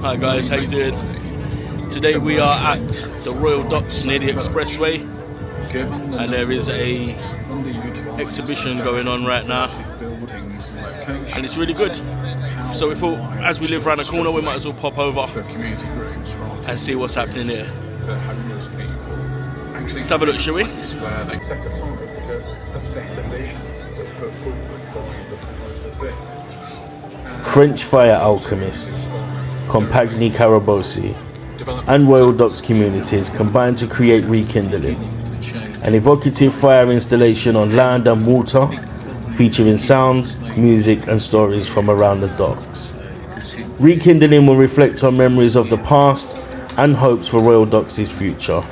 Hi guys, how you doing? Today we are at the Royal Docks near the Expressway, and there is a exhibition going on right now, and it's really good. So we thought, as we live around the corner, we might as well pop over and see what's happening here. Let's have a look, shall we? French fire alchemists, Compagnie Carabosse, and Royal Docks communities combined to create Rekindling, an evocative fire installation on land and water, featuring sounds, music and stories from around the docks. Rekindling will reflect on memories of the past and hopes for Royal Docks' future.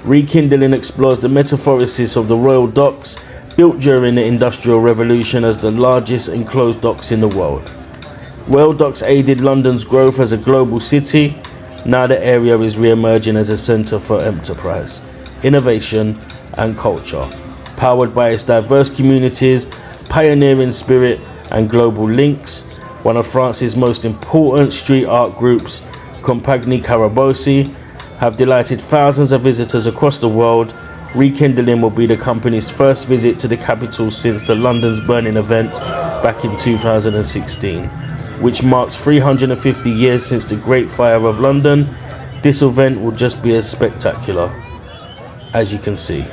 Rekindling explores the metamorphosis of the Royal Docks, built during the Industrial Revolution as the largest enclosed docks in the world. Royal Docks aided London's growth as a global city. Now the area is re-emerging as a centre for enterprise, innovation and culture, powered by its diverse communities, pioneering spirit and global links. One of France's most important street art groups, Compagnie Carabosse, have delighted thousands of visitors across the world. Rekindling will be the company's first visit to the capital since the London's Burning event back in 2016, which marks 350 years since the Great Fire of London. This event will just be as spectacular, as you can see.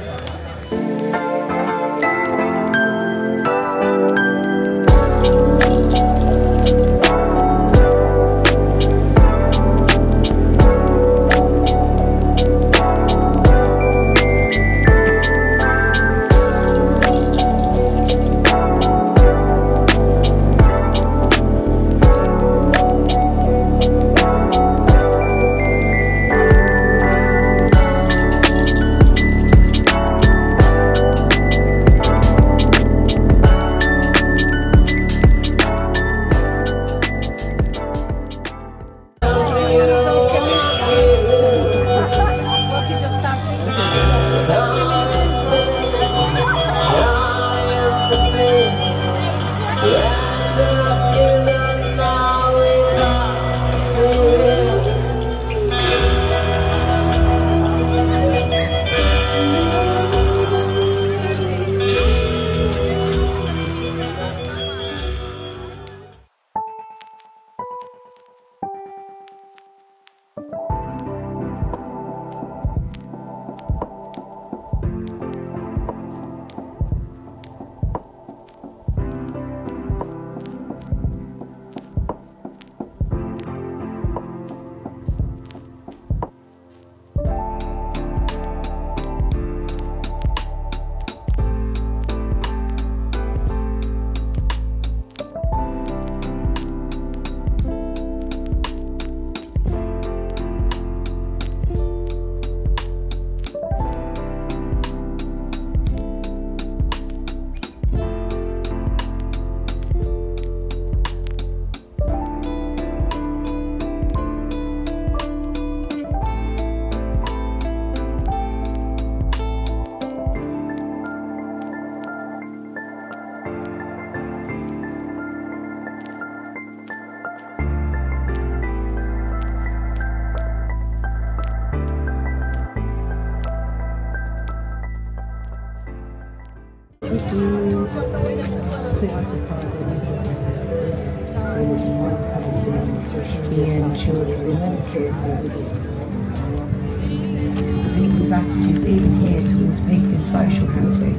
People's attitudes, even here, towards people in social housing,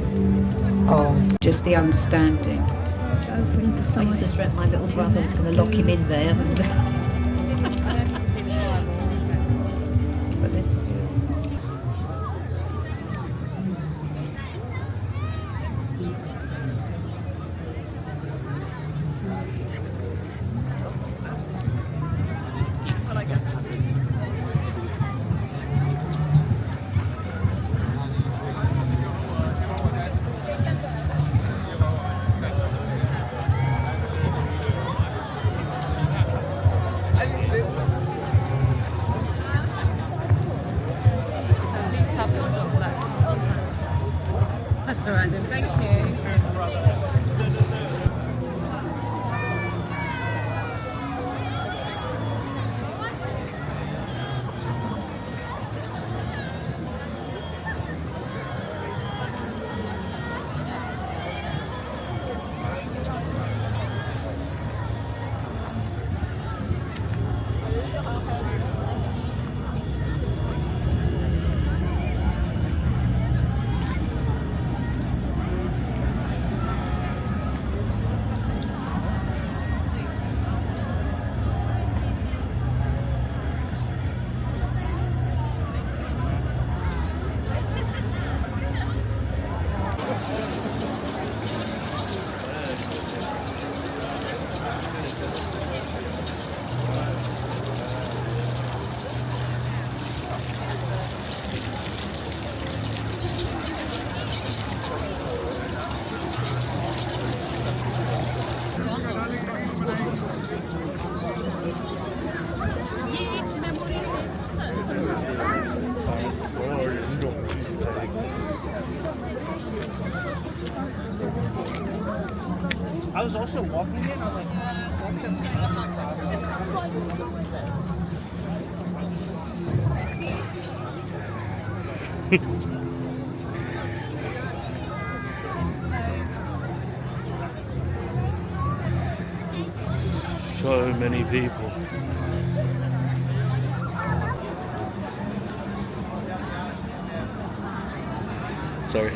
are just the understanding. I used to threaten my little brother was going to lock him in there. But there's still... That's all right then, thank you. was also walking in, I was like, So many people. Sorry.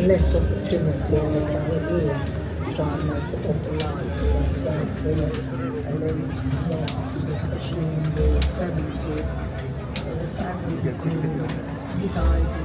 Less opportunity in the current year to try and make the bottom line for yourself here, and then more, especially in the 70s, so the family divided,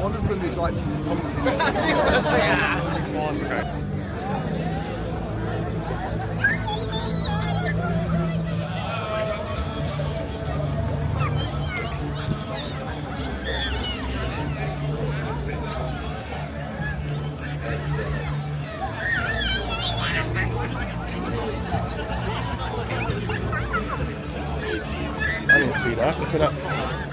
One of them is like I didn't see that. Look at that.